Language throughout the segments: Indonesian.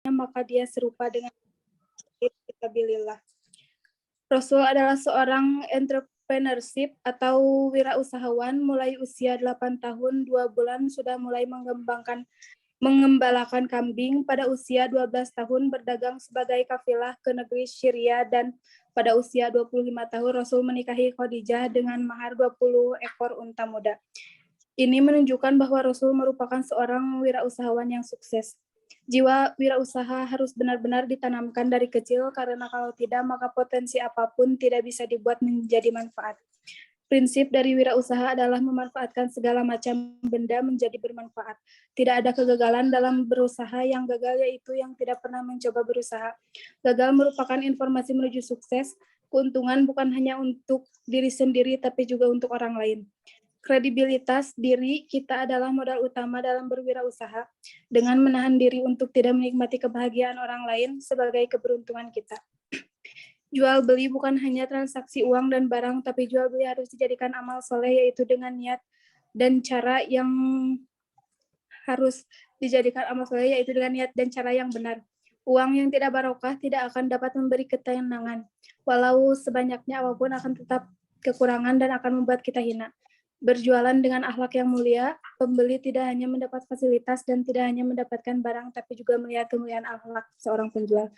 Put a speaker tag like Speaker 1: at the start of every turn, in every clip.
Speaker 1: maka dia serupa dengan fisabilillah. Rasul adalah seorang entrepreneurship atau wirausahawan mulai usia 8 tahun 2 bulan sudah mulai mengembalakan kambing. Pada usia 12 tahun berdagang sebagai kafilah ke negeri Syria, dan pada usia 25 tahun Rasul menikahi Khadijah dengan mahar 20 ekor unta muda. Ini menunjukkan bahwa Rasul merupakan seorang wirausahawan yang sukses. Jiwa wirausaha harus benar-benar ditanamkan dari kecil, karena kalau tidak maka potensi apapun tidak bisa dibuat menjadi manfaat. Prinsip dari wirausaha adalah memanfaatkan segala macam benda menjadi bermanfaat. Tidak ada kegagalan dalam berusaha, yang gagal yaitu yang tidak pernah mencoba berusaha. Gagal merupakan informasi menuju sukses. Keuntungan bukan hanya untuk diri sendiri tapi juga untuk orang lain. Kredibilitas diri kita adalah modal utama dalam berwirausaha. Dengan menahan diri untuk tidak menikmati kebahagiaan orang lain sebagai keberuntungan kita. Jual beli bukan hanya transaksi uang dan barang, tapi jual beli harus dijadikan amal soleh, yaitu dengan niat dan cara yang benar. Uang yang tidak barokah tidak akan dapat memberi ketenangan. Walau sebanyaknya apapun akan tetap kekurangan dan akan membuat kita hina. Berjualan dengan akhlak yang mulia, pembeli tidak hanya mendapat fasilitas dan tidak hanya mendapatkan barang, tapi juga melihat kemuliaan akhlak seorang penjual.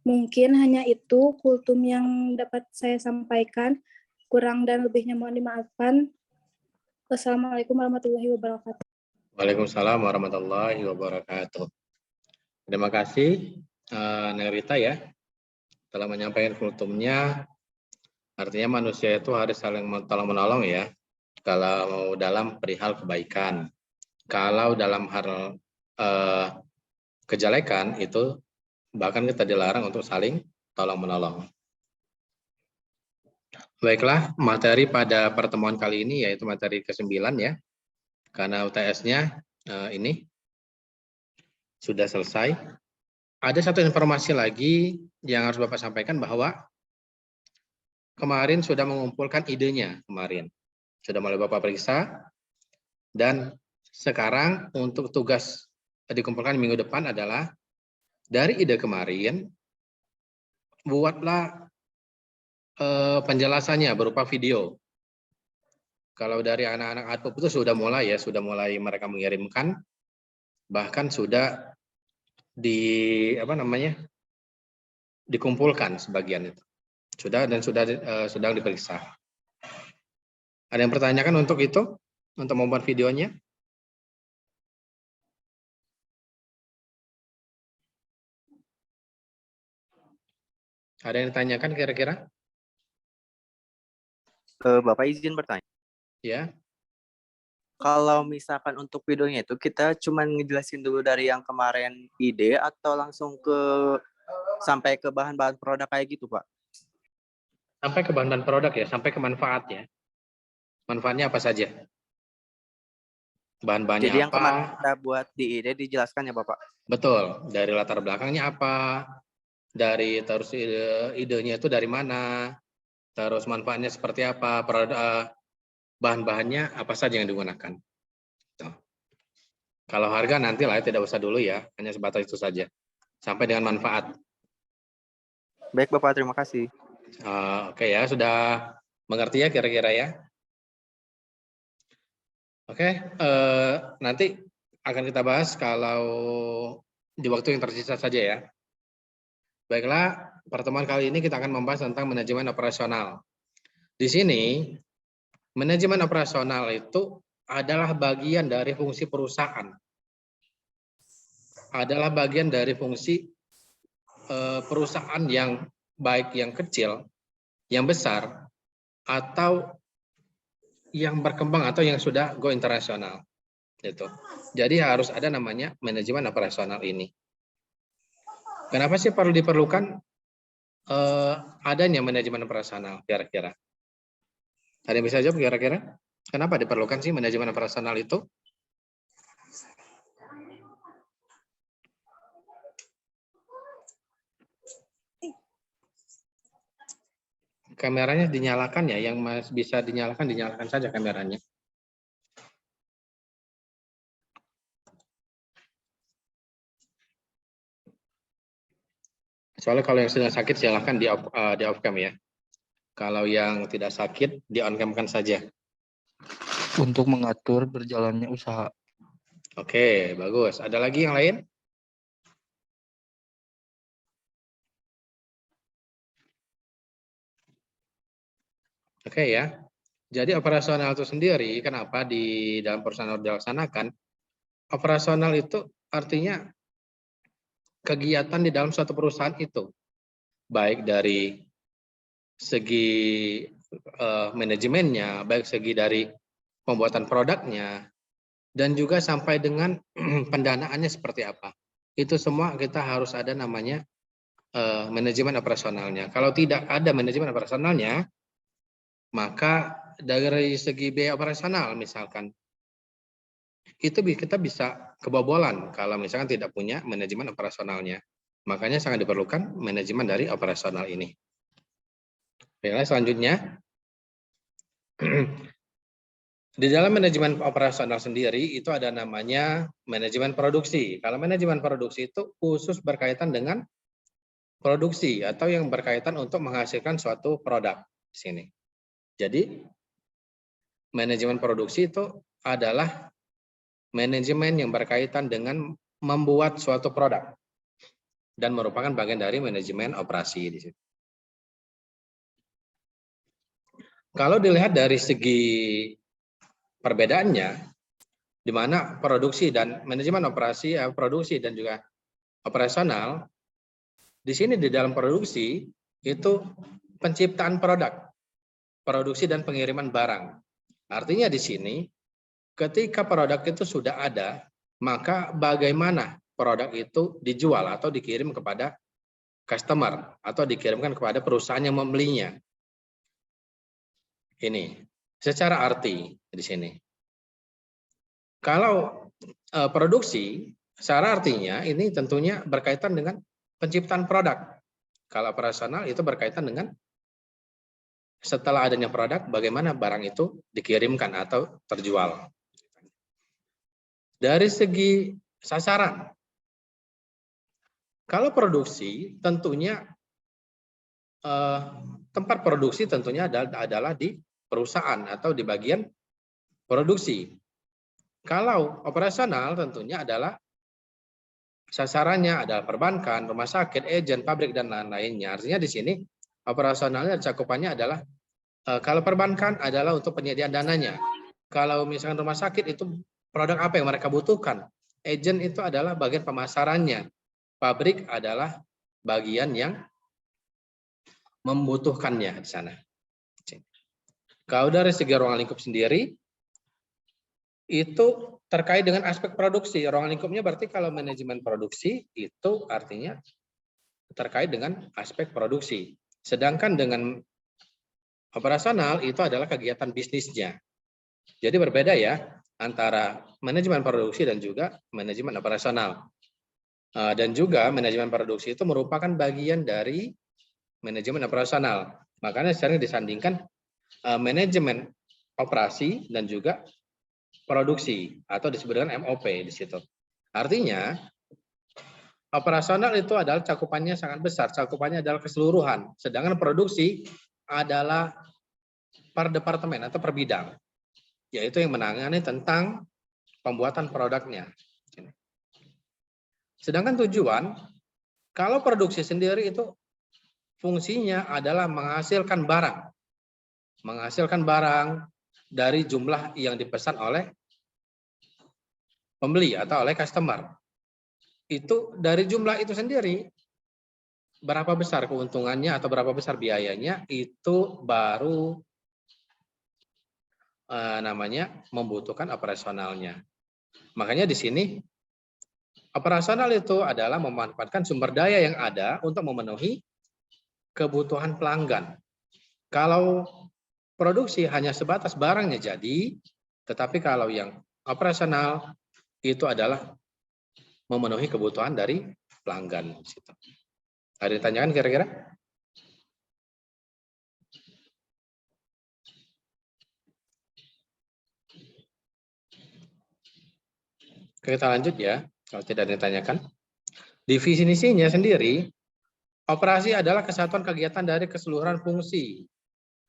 Speaker 1: Mungkin hanya itu kultum yang dapat saya sampaikan. Kurang dan lebihnya mohon dimaafkan. Wassalamualaikum warahmatullahi wabarakatuh.
Speaker 2: Waalaikumsalam warahmatullahi wabarakatuh. Terima kasih Nerita ya telah menyampaikan kultumnya. Artinya manusia itu harus saling tolong menolong ya. Kalau dalam perihal kebaikan, kalau dalam hal kejelekan itu bahkan kita dilarang untuk saling tolong menolong. Baiklah, materi pada pertemuan kali ini yaitu materi ke-9 ya. Karena UTS-nya ini sudah selesai. Ada satu informasi lagi yang harus Bapak sampaikan, bahwa kemarin sudah mengumpulkan idenya kemarin. Sudah mulai Bapak periksa, dan sekarang untuk tugas dikumpulkan minggu depan adalah dari ide kemarin, buatlah penjelasannya berupa video. Kalau dari anak-anak ATPUP itu sudah mulai mereka mengirimkan, bahkan sudah dikumpulkan sebagian itu. Sudah sedang diperiksa. Ada yang pertanyakan untuk itu? Untuk membuat videonya? Ada yang ditanyakan kira-kira?
Speaker 3: Bapak izin bertanya.
Speaker 2: Ya.
Speaker 3: Kalau misalkan untuk videonya itu kita cuma ngejelasin dulu dari yang kemarin ide, atau langsung sampai ke bahan-bahan produk kayak gitu, Pak?
Speaker 2: Sampai ke bahan-bahan produk ya, sampai ke manfaatnya. Manfaatnya apa saja? Bahan-bahannya
Speaker 3: Jadi
Speaker 2: apa?
Speaker 3: yang kemarin kita buat di ide dijelaskan ya, Bapak?
Speaker 2: Betul, dari latar belakangnya apa, terus idenya itu dari mana, terus manfaatnya seperti apa, bahan-bahannya apa saja yang digunakan. Tuh. Kalau harga nanti lah, tidak usah dulu ya, hanya sebatas itu saja. Sampai dengan manfaat.
Speaker 3: Baik Bapak, terima kasih.
Speaker 2: Oke ya, sudah mengerti ya kira-kira ya? Oke, nanti akan kita bahas kalau di waktu yang tersisa saja ya. Baiklah, pertemuan kali ini kita akan membahas tentang manajemen operasional. Di sini, manajemen operasional itu adalah bagian dari fungsi perusahaan. Adalah bagian dari fungsi perusahaan yang baik yang kecil, yang besar, atau yang berkembang atau yang sudah go internasional. Gitu. Jadi harus ada namanya manajemen operasional ini. Kenapa sih perlu diperlukan adanya manajemen operasional kira-kira? Ada yang bisa jawab kira-kira? Kenapa diperlukan sih manajemen operasional itu? Kameranya dinyalakan ya, yang bisa dinyalakan saja kameranya. Soalnya kalau yang sedang sakit silahkan di off cam ya. Kalau yang tidak sakit di on cam kan saja.
Speaker 4: Untuk mengatur berjalannya usaha.
Speaker 2: Oke, bagus. Ada lagi yang lain? Oke ya. Jadi operasional itu sendiri, kenapa di dalam perusahaan dilaksanakan? Operasional itu artinya kegiatan di dalam suatu perusahaan itu, baik dari segi manajemennya, baik segi dari pembuatan produknya, dan juga sampai dengan pendanaannya seperti apa. Itu semua kita harus ada namanya manajemen operasionalnya. Kalau tidak ada manajemen operasionalnya, maka dari segi biaya operasional misalkan, itu kita bisa kebobolan kalau misalkan tidak punya manajemen operasionalnya. Makanya sangat diperlukan manajemen dari operasional ini. Baiklah, selanjutnya. Di dalam manajemen operasional sendiri itu ada namanya manajemen produksi. Kalau manajemen produksi itu khusus berkaitan dengan produksi atau yang berkaitan untuk menghasilkan suatu produk di sini. Jadi manajemen produksi itu adalah manajemen yang berkaitan dengan membuat suatu produk dan merupakan bagian dari manajemen operasi di situ. Kalau dilihat dari segi perbedaannya, di mana produksi dan manajemen operasi, produksi dan juga operasional, di sini di dalam produksi itu penciptaan produk, produksi dan pengiriman barang. Artinya di sini ketika produk itu sudah ada, maka bagaimana produk itu dijual atau dikirim kepada customer atau dikirimkan kepada perusahaan yang membelinya. Ini secara arti di sini. Kalau produksi, secara artinya ini tentunya berkaitan dengan penciptaan produk. Kalau operasional itu berkaitan dengan setelah adanya produk, bagaimana barang itu dikirimkan atau terjual. Dari segi sasaran, kalau produksi tentunya tempat produksi tentunya adalah di perusahaan atau di bagian produksi. Kalau operasional tentunya adalah sasarannya adalah perbankan, rumah sakit, agen, pabrik dan lain-lainnya. Artinya di sini operasionalnya cakupannya adalah kalau perbankan adalah untuk penyediaan dananya. Kalau misalkan rumah sakit itu produk apa yang mereka butuhkan. Agen itu adalah bagian pemasarannya. Pabrik adalah bagian yang membutuhkannya di sana. Kalau dari segi ruang lingkup sendiri, itu terkait dengan aspek produksi. Ruang lingkupnya berarti kalau manajemen produksi itu artinya terkait dengan aspek produksi. Sedangkan dengan operasional itu adalah kegiatan bisnisnya. Jadi berbeda ya antara manajemen produksi dan juga manajemen operasional. Dan juga manajemen produksi itu merupakan bagian dari manajemen operasional. Makanya sering disandingkan manajemen operasi dan juga produksi atau disebut dengan MOP di situ. Artinya operasional itu adalah cakupannya sangat besar, cakupannya adalah keseluruhan. Sedangkan produksi adalah per departemen atau per bidang, yaitu yang menangani tentang pembuatan produknya. Sedangkan tujuan, kalau produksi sendiri itu fungsinya adalah menghasilkan barang. Menghasilkan barang dari jumlah yang dipesan oleh pembeli atau oleh customer. Itu dari jumlah itu sendiri, berapa besar keuntungannya atau berapa besar biayanya, itu baru namanya membutuhkan operasionalnya. Makanya di sini operasional itu adalah memanfaatkan sumber daya yang ada untuk memenuhi kebutuhan pelanggan. Kalau produksi hanya sebatas barangnya jadi, tetapi kalau yang operasional itu adalah memenuhi kebutuhan dari pelanggan. Ada ditanyakan kira-kira? Kita lanjut ya, kalau tidak ditanyakan. Definisinya sendiri, Operasi adalah kesatuan kegiatan dari keseluruhan fungsi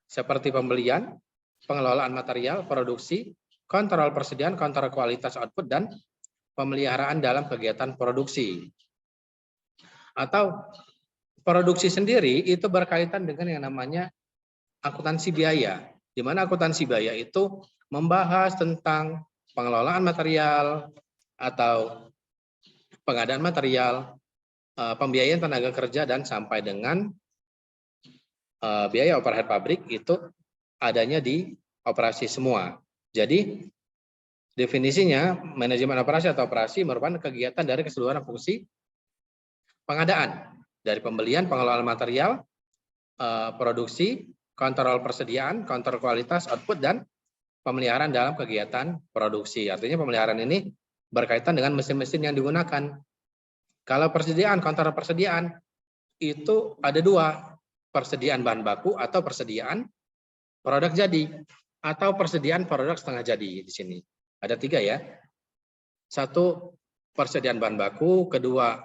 Speaker 2: seperti pembelian, pengelolaan material, produksi, kontrol persediaan, kontrol kualitas output, dan pemeliharaan dalam kegiatan produksi. Atau produksi sendiri itu berkaitan dengan yang namanya akuntansi biaya, di mana akuntansi biaya itu membahas tentang pengelolaan material atau pengadaan material, pembiayaan tenaga kerja, dan sampai dengan biaya overhead pabrik itu adanya di operasi semua. Jadi definisinya manajemen operasi atau operasi merupakan kegiatan dari keseluruhan fungsi pengadaan, dari pembelian, pengelolaan material, produksi, kontrol persediaan, kontrol kualitas, output, dan pemeliharaan dalam kegiatan produksi. Artinya pemeliharaan ini berkaitan dengan mesin-mesin yang digunakan. Kalau persediaan, kontrol persediaan, itu ada dua, persediaan bahan baku atau persediaan produk jadi, atau persediaan produk setengah jadi di sini. Ada tiga ya. Satu, persediaan bahan baku, kedua,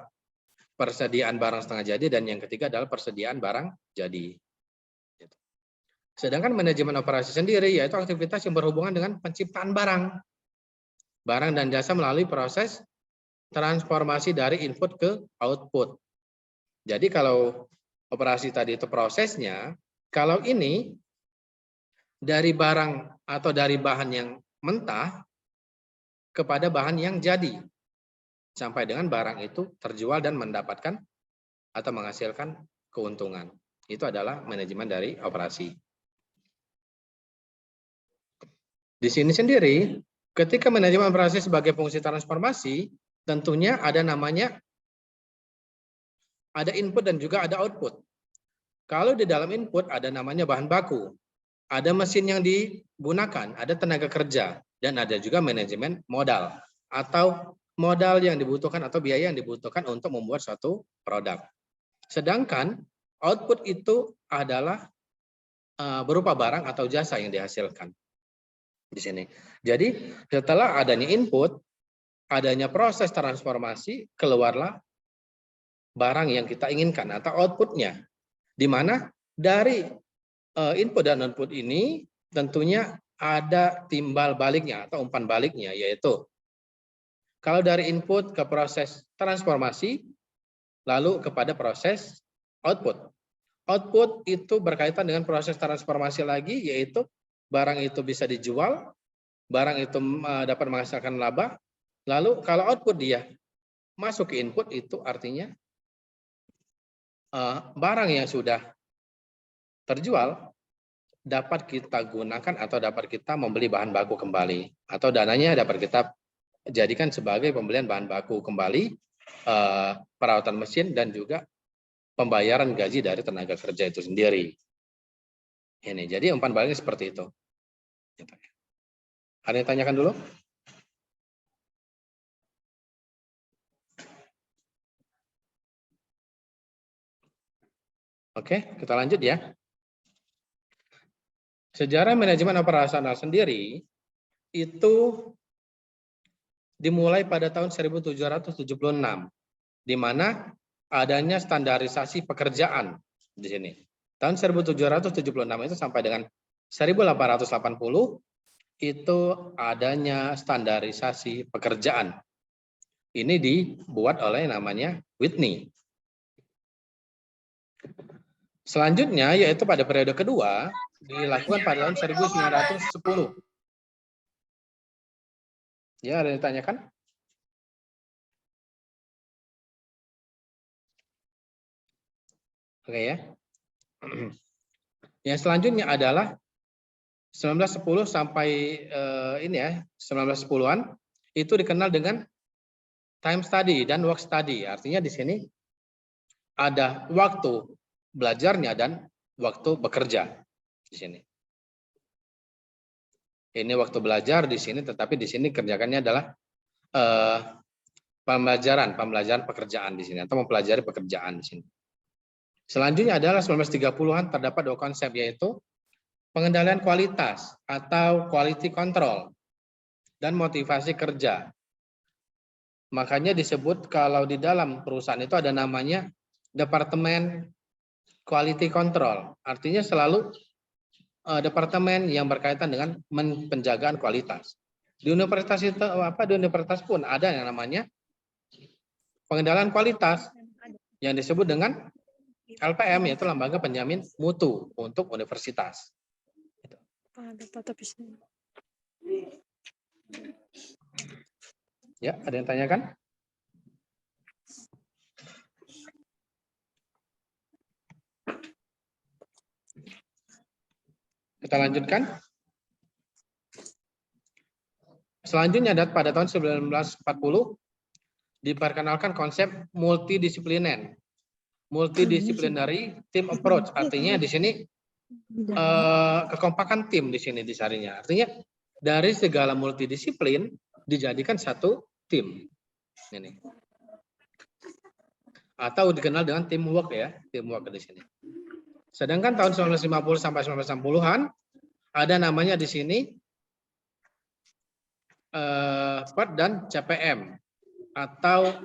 Speaker 2: persediaan barang setengah jadi, dan yang ketiga adalah persediaan barang jadi. Sedangkan manajemen operasi sendiri yaitu aktivitas yang berhubungan dengan penciptaan barang dan jasa melalui proses transformasi dari input ke output. Jadi kalau operasi tadi itu prosesnya, kalau ini dari barang atau dari bahan yang mentah kepada bahan yang jadi, sampai dengan barang itu terjual dan mendapatkan atau menghasilkan keuntungan. Itu adalah manajemen dari operasi. Di sini sendiri, ketika manajemen operasi sebagai fungsi transformasi, tentunya ada namanya, ada input dan juga ada output. Kalau di dalam input ada namanya bahan baku, ada mesin yang digunakan, ada tenaga kerja, dan ada juga manajemen modal atau modal yang dibutuhkan atau biaya yang dibutuhkan untuk membuat suatu produk. Sedangkan output itu adalah berupa barang atau jasa yang dihasilkan di sini. Jadi setelah adanya input, adanya proses transformasi, keluarlah barang yang kita inginkan atau outputnya, di mana dari input dan output ini tentunya ada timbal baliknya atau umpan baliknya, yaitu kalau dari input ke proses transformasi, lalu kepada proses output. Output itu berkaitan dengan proses transformasi lagi, yaitu barang itu bisa dijual, barang itu dapat menghasilkan laba. Lalu kalau output dia masuk ke input, itu artinya barang yang sudah terjual dapat kita gunakan atau dapat kita membeli bahan baku kembali, atau dananya dapat kita jadikan sebagai pembelian bahan baku kembali, perawatan mesin, dan juga pembayaran gaji dari tenaga kerja itu sendiri. Ini jadi umpan baliknya seperti itu. Ada yang tanyakan dulu? Oke, kita lanjut ya. Sejarah manajemen operasional sendiri itu dimulai pada tahun 1776, di mana adanya standarisasi pekerjaan di sini. Tahun 1776 itu sampai dengan 1880 itu adanya standarisasi pekerjaan. Ini dibuat oleh namanya Whitney. Selanjutnya yaitu pada periode kedua dilakukan pada tahun 1910. Ya, ada yang ditanyakan? Oke ya. Yang selanjutnya adalah 1910 sampai ini ya, 1910-an itu dikenal dengan time study dan work study. Artinya di sini ada waktu belajarnya dan waktu bekerja di sini. Ini waktu belajar di sini, tetapi di sini kerjakannya adalah pembelajaran pekerjaan di sini atau mempelajari pekerjaan di sini. Selanjutnya adalah 1930-an terdapat dua konsep, yaitu pengendalian kualitas atau quality control dan motivasi kerja. Makanya disebut kalau di dalam perusahaan itu ada namanya departemen quality control. Artinya selalu departemen yang berkaitan dengan penjagaan kualitas. Di universitas itu di universitas pun ada yang namanya pengendalian kualitas yang disebut dengan LPM, yaitu lembaga penjamin mutu untuk universitas. Ya, ada yang tanyakan? Kita lanjutkan. Selanjutnya pada tahun 1940 diperkenalkan konsep multidisciplinary team approach. Artinya di sini kekompakan tim di sini disarinya. Artinya dari segala multidisiplin dijadikan satu tim. Ini. Atau dikenal dengan teamwork ya, teamwork di sini. Sedangkan tahun 1950 sampai 1960-an ada namanya di sini PERT dan CPM atau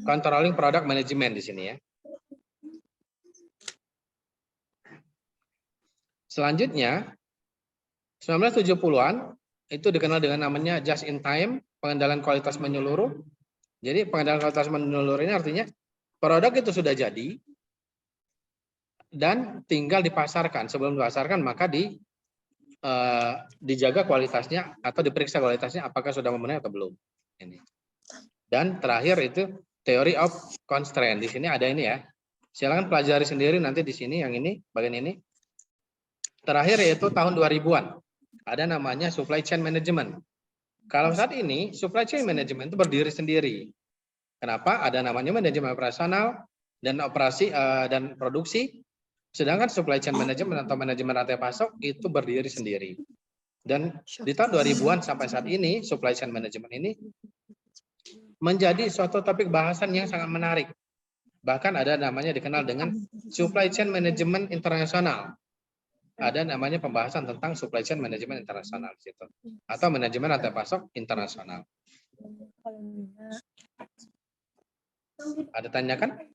Speaker 2: Controlling Product Management di sini ya. Selanjutnya 1970-an itu dikenal dengan namanya just in time, pengendalian kualitas menyeluruh. Jadi pengendalian kualitas menyeluruh ini artinya produk itu sudah jadi dan tinggal dipasarkan. Sebelum dipasarkan maka dijaga kualitasnya atau diperiksa kualitasnya apakah sudah memenuhi atau belum. Ini. Dan terakhir itu theory of constraint. Di sini ada ini ya. Silakan pelajari sendiri nanti di sini yang ini bagian ini. Terakhir yaitu tahun 2000-an. Ada namanya supply chain management. Kalau saat ini supply chain management itu berdiri sendiri. Kenapa? Ada namanya manajemen operasional dan operasi dan produksi. Sedangkan supply chain management atau manajemen rantai pasok itu berdiri sendiri. Dan di tahun 2000-an sampai saat ini supply chain management ini menjadi suatu topik bahasan yang sangat menarik. Bahkan ada namanya dikenal dengan supply chain management internasional. Ada namanya pembahasan tentang supply chain management internasional di situ. Atau manajemen rantai pasok internasional. Ada tanyakan?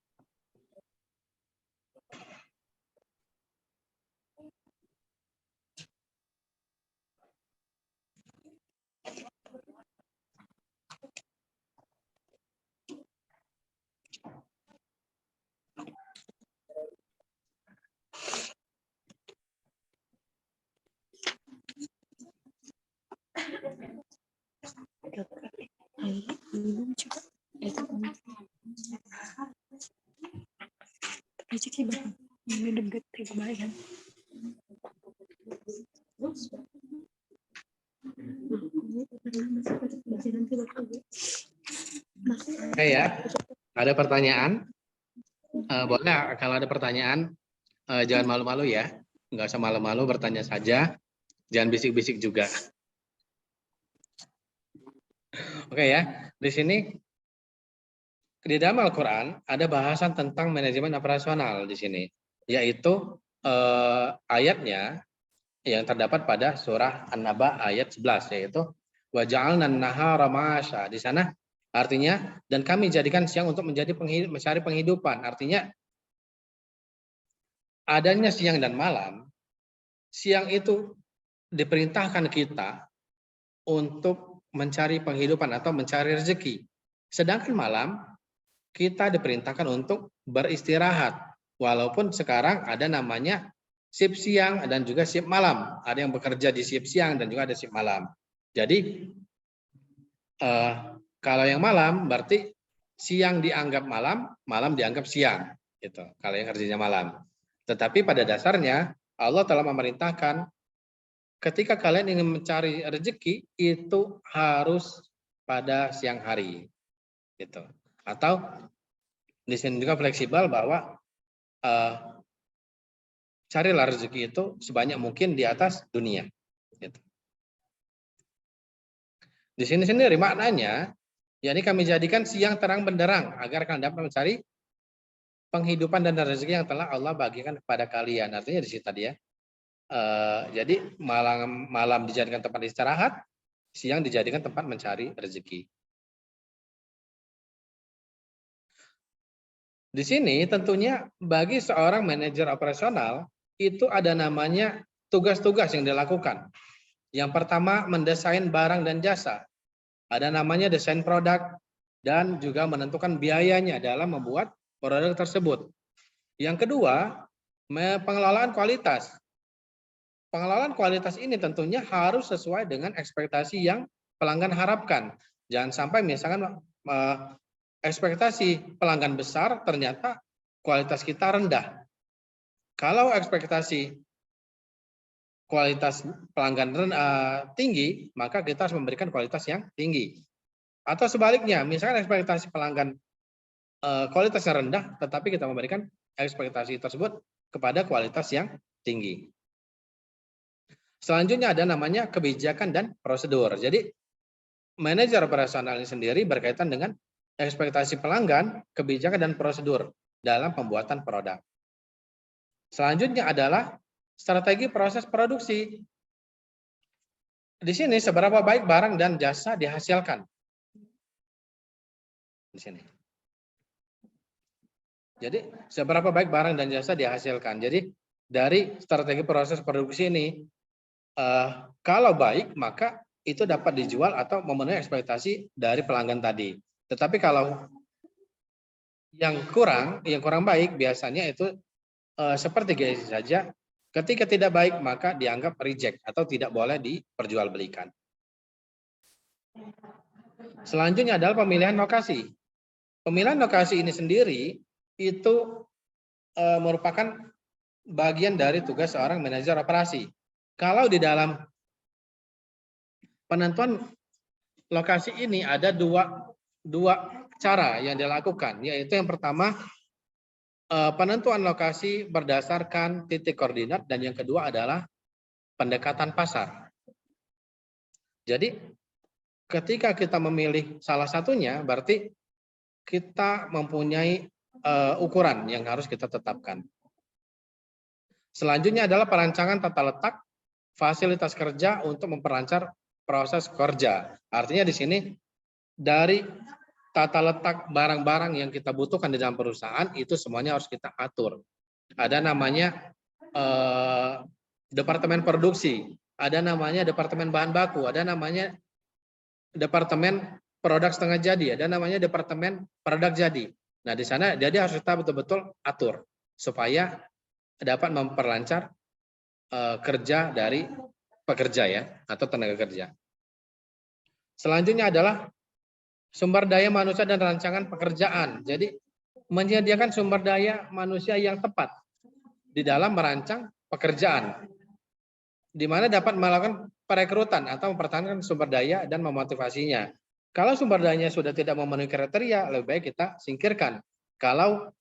Speaker 2: Oke ya, ada pertanyaan? Boleh kalau ada pertanyaan jangan malu-malu ya, nggak usah malu-malu bertanya saja, jangan bisik-bisik juga. Oke ya, di sini di dalam Al-Quran ada bahasan tentang manajemen operasional di sini, yaitu ayatnya yang terdapat pada surah An-Naba ayat 11, yaitu wa ja'alna an-nahara ma'asha. Di sana artinya dan kami jadikan siang untuk mencari penghidupan. Artinya adanya siang dan malam. Siang itu diperintahkan kita untuk mencari penghidupan atau mencari rezeki. Sedangkan malam kita diperintahkan untuk beristirahat. Walaupun sekarang ada namanya shift siang dan juga shift malam. Ada yang bekerja di shift siang dan juga ada shift malam. Jadi kalau yang malam berarti siang dianggap malam, malam dianggap siang. Gitu. Kalau yang kerjanya malam. Tetapi pada dasarnya Allah telah memerintahkan ketika kalian ingin mencari rezeki itu harus pada siang hari. Gitu. Atau di sini juga fleksibel bahwa carilah rezeki itu sebanyak mungkin di atas dunia. Gitu. Di sini sendiri maknanya, yakni kami jadikan siang terang benderang agar kalian dapat mencari penghidupan dan rezeki yang telah Allah bagikan kepada kalian. Artinya di situ tadi ya. Jadi malam dijadikan tempat istirahat, siang dijadikan tempat mencari rezeki. Di sini tentunya bagi seorang manajer operasional itu ada namanya tugas-tugas yang dilakukan. Yang pertama mendesain barang dan jasa. Ada namanya desain produk dan juga menentukan biayanya dalam membuat produk tersebut. Yang kedua, pengelolaan kualitas. Pengelolaan kualitas ini tentunya harus sesuai dengan ekspektasi yang pelanggan harapkan. Jangan sampai misalkan ekspektasi pelanggan besar ternyata kualitas kita rendah. Kalau ekspektasi kualitas pelanggan tinggi, maka kita harus memberikan kualitas yang tinggi. Atau sebaliknya, misalkan ekspektasi pelanggan kualitasnya rendah, tetapi kita memberikan ekspektasi tersebut kepada kualitas yang tinggi. Selanjutnya ada namanya kebijakan dan prosedur. Jadi manajer operasional ini sendiri berkaitan dengan ekspektasi pelanggan, kebijakan dan prosedur dalam pembuatan produk. Selanjutnya adalah strategi proses produksi. Di sini seberapa baik barang dan jasa dihasilkan. Di sini. Jadi seberapa baik barang dan jasa dihasilkan. Jadi dari strategi proses produksi ini, kalau baik maka itu dapat dijual atau memenuhi ekspektasi dari pelanggan tadi. Tetapi kalau yang kurang baik biasanya itu seperti GSI saja. Ketika tidak baik maka dianggap reject atau tidak boleh diperjualbelikan. Selanjutnya adalah pemilihan lokasi. Pemilihan lokasi ini sendiri itu merupakan bagian dari tugas seorang manajer operasi. Kalau di dalam penentuan lokasi ini ada dua cara yang dilakukan, yaitu yang pertama penentuan lokasi berdasarkan titik koordinat dan yang kedua adalah pendekatan pasar. Jadi ketika kita memilih salah satunya berarti kita mempunyai ukuran yang harus kita tetapkan. Selanjutnya adalah perancangan tata letak fasilitas kerja untuk memperlancar proses kerja. Artinya di sini dari tata letak barang-barang yang kita butuhkan di dalam perusahaan itu semuanya harus kita atur. Ada namanya departemen produksi, ada namanya departemen bahan baku, ada namanya departemen produk setengah jadi, ada namanya departemen produk jadi. Nah di sana jadi harus kita betul-betul atur supaya dapat memperlancar kerja dari pekerja ya atau tenaga kerja. Selanjutnya adalah sumber daya manusia dan rancangan pekerjaan. Jadi menyediakan sumber daya manusia yang tepat di dalam merancang pekerjaan, di mana dapat melakukan perekrutan atau mempertahankan sumber daya dan memotivasinya. Kalau sumber dayanya sudah tidak memenuhi kriteria, lebih baik kita singkirkan. Kalau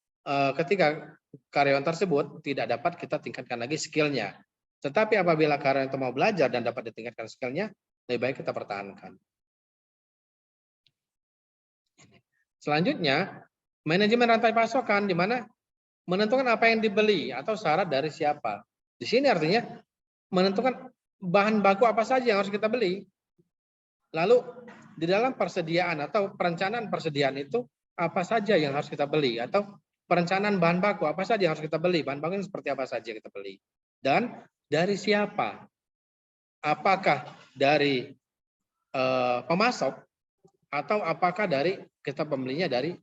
Speaker 2: ketika karyawan tersebut tidak dapat kita tingkatkan lagi skillnya. Tetapi apabila karyawan itu mau belajar dan dapat ditingkatkan skillnya, lebih baik kita pertahankan. Selanjutnya, manajemen rantai pasokan di mana menentukan apa yang dibeli atau syarat dari siapa. Di sini artinya menentukan bahan baku apa saja yang harus kita beli. Lalu di dalam persediaan atau perencanaan persediaan itu apa saja yang harus kita beli atau perencanaan bahan baku apa saja yang harus kita beli. Bahan baku seperti apa saja kita beli. Dan dari siapa? Apakah dari pemasok atau apakah dari kita pembelinya dari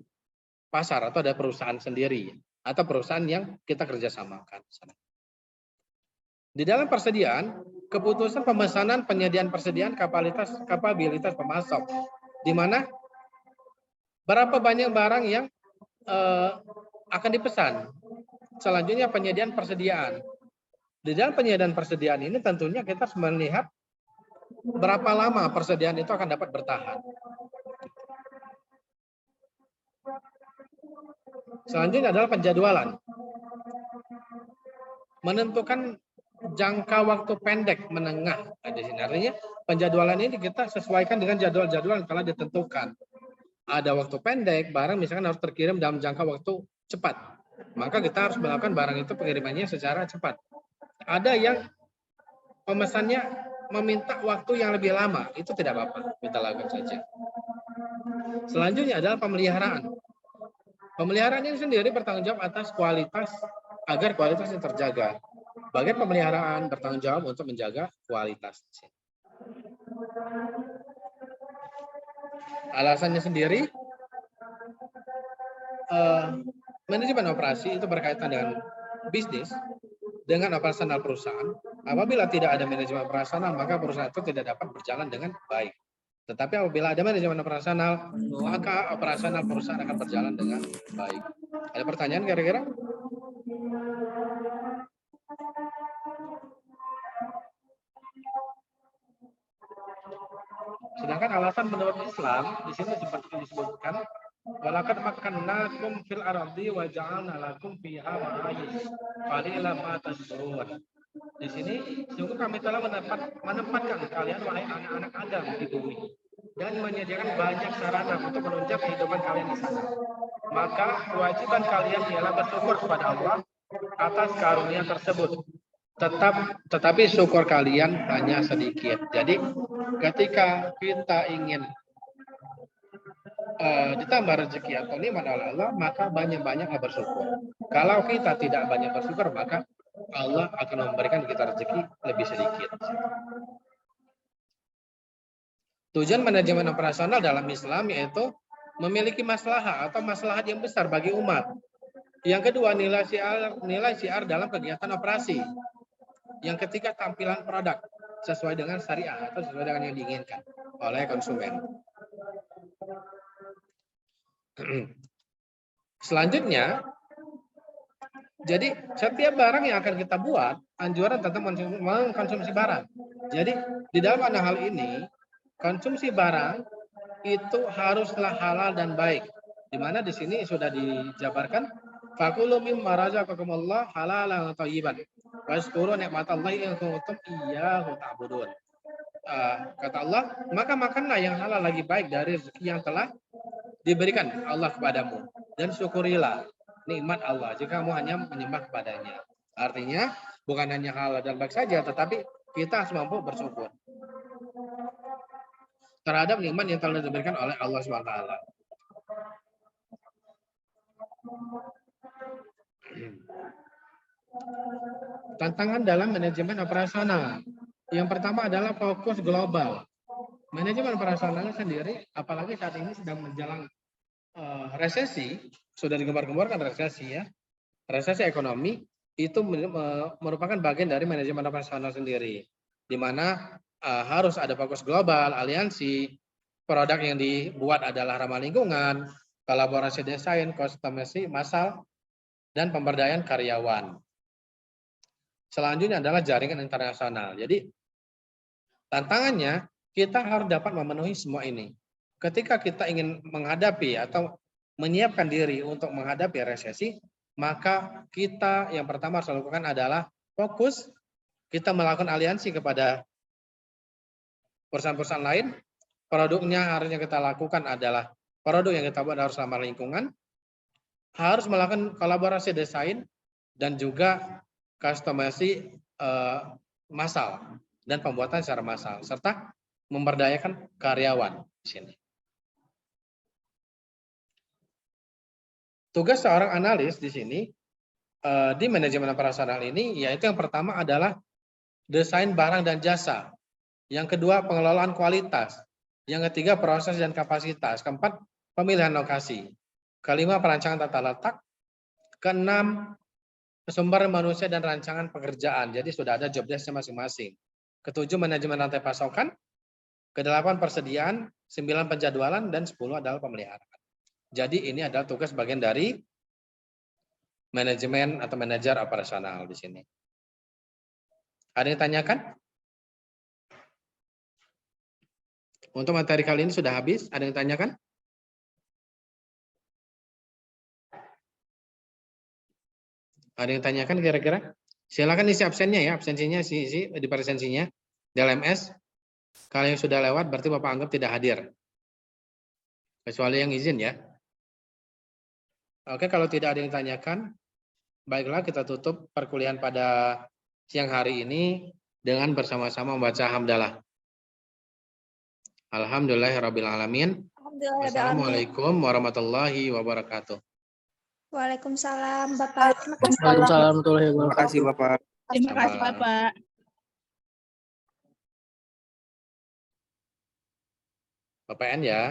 Speaker 2: pasar atau ada perusahaan sendiri atau perusahaan yang kita kerjasamakan. Di dalam persediaan, keputusan pemesanan penyediaan persediaan kapabilitas pemasok, di mana berapa banyak barang yang akan dipesan. Selanjutnya penyediaan persediaan. Di dalam penyediaan persediaan ini tentunya kita harus melihat berapa lama persediaan itu akan dapat bertahan. Selanjutnya adalah penjadwalan. Menentukan jangka waktu pendek, menengah. Di sini artinya penjadwalan ini kita sesuaikan dengan jadwal-jadwal yang telah ditentukan. Ada waktu pendek, barang misalkan harus terkirim dalam jangka waktu cepat. Maka kita harus melakukan barang itu pengirimannya secara cepat. Ada yang pemesannya meminta waktu yang lebih lama, itu tidak apa-apa, kita lakukan saja. Selanjutnya adalah pemeliharaan. Pemeliharaan ini sendiri bertanggung jawab atas kualitas agar kualitasnya terjaga. Bagian pemeliharaan bertanggung jawab untuk menjaga kualitas. Alasannya sendiri, manajemen operasi itu berkaitan dengan bisnis, dengan operasional perusahaan. Apabila tidak ada manajemen operasional, maka perusahaan itu tidak dapat berjalan dengan baik. Tetapi apabila ada manajemen operasional, maka operasional perusahaan akan berjalan dengan baik. Ada pertanyaan kira-kira? Sedangkan alasan menurut Islam di sini seperti disebutkan, walaqad makkannakum fil ardi wa ja'alna lakum fiha ma'ayish qalilan ma tashkurun. Di sini sungguh kami telah menempatkan kalian wahai anak-anak Adam di bumi dan menyediakan banyak sarana untuk menunjang kehidupan kalian di sana. Maka kewajiban kalian ialah bersyukur kepada Allah atas karunia tersebut. Tetapi syukur kalian hanya sedikit. Jadi ketika kita ingin ditambah rezeki atau nikmat oleh Allah, maka banyak-banyak bersyukur. Kalau kita tidak banyak bersyukur, maka Allah akan memberikan kita rezeki lebih sedikit. Tujuan manajemen operasional dalam Islam yaitu memiliki maslahat atau maslahat yang besar bagi umat. Yang kedua, nilai syiar dalam kegiatan operasi. Yang ketiga, tampilan produk sesuai dengan syariah atau sesuai dengan yang diinginkan oleh konsumen. Selanjutnya, jadi setiap barang yang akan kita buat, anjuran tentang mengkonsumsi barang. Jadi di dalam hal ini, konsumsi barang itu haruslah halal dan baik. Di mana di sini sudah dijabarkan, fakulu mimma razaqakumullah halalan thayyiban. Wazkuru nikmatallahi in kuntum iyyahu ta'budun. Kata Allah, maka makanlah yang halal lagi baik dari rezeki yang telah diberikan Allah kepadamu dan syukurilah nikmat Allah jika kamu hanya menyembah kepadanya. Artinya bukan hanya halal dan baik saja, tetapi kita harus mampu bersyukur terhadap nikmat yang telah diberikan oleh Allah SWT. Tantangan dalam manajemen operasional. Yang pertama adalah fokus global. Manajemen operasional sendiri, apalagi saat ini sedang menjelang resesi, sudah digembar-gemborkan resesi ya. Resesi ekonomi itu merupakan bagian dari manajemen operasional sendiri, di mana harus ada fokus global, aliansi, produk yang dibuat adalah ramah lingkungan, kolaborasi desain, kostumasi massal, dan pemberdayaan karyawan. Selanjutnya adalah jaringan internasional. Jadi tantangannya kita harus dapat memenuhi semua ini. Ketika kita ingin menghadapi atau menyiapkan diri untuk menghadapi resesi, maka kita yang pertama harus lakukan adalah fokus. Kita melakukan aliansi kepada perusahaan-perusahaan lain. Produknya harusnya kita lakukan adalah produk yang kita buat harus ramah lingkungan. Harus melakukan kolaborasi desain dan juga customasi massal dan pembuatan secara massal serta memberdayakan karyawan di sini. Tugas seorang analis di sini di manajemen operasional ini yaitu yang pertama adalah desain barang dan jasa. Yang kedua pengelolaan kualitas. Yang ketiga proses dan kapasitas. Keempat pemilihan lokasi. Kelima perancangan tata letak. Keenam sumber manusia dan rancangan pekerjaan. Jadi sudah ada job desk-nya masing-masing. Ketujuh manajemen rantai pasokan. Kedelapan persediaan. 9 penjadwalan dan 10 adalah pemeliharaan. Jadi ini adalah tugas bagian dari manajemen atau manajer operasional di sini. Ada yang tanyakan? Untuk materi kali ini sudah habis. Ada yang tanyakan? Ada yang tanyakan kira-kira? Silakan isi absennya ya, absensinya isi di presensinya di LMS. Kalau yang sudah lewat berarti Bapak anggap tidak hadir. Kecuali yang izin ya. Oke, kalau tidak ada yang tanyakan, baiklah kita tutup perkuliahan pada siang hari ini dengan bersama-sama membaca hamdalah. Alhamdulillahirabbil alamin. Wassalamualaikum warahmatullahi wabarakatuh.
Speaker 5: Waalaikumsalam, Bapak.
Speaker 6: Waalaikumsalam warahmatullahi
Speaker 3: Terima
Speaker 6: wabarakatuh.
Speaker 3: kasih Bapak.
Speaker 7: Terima kasih
Speaker 2: Sama.
Speaker 7: Bapak.
Speaker 2: Bapak N ya.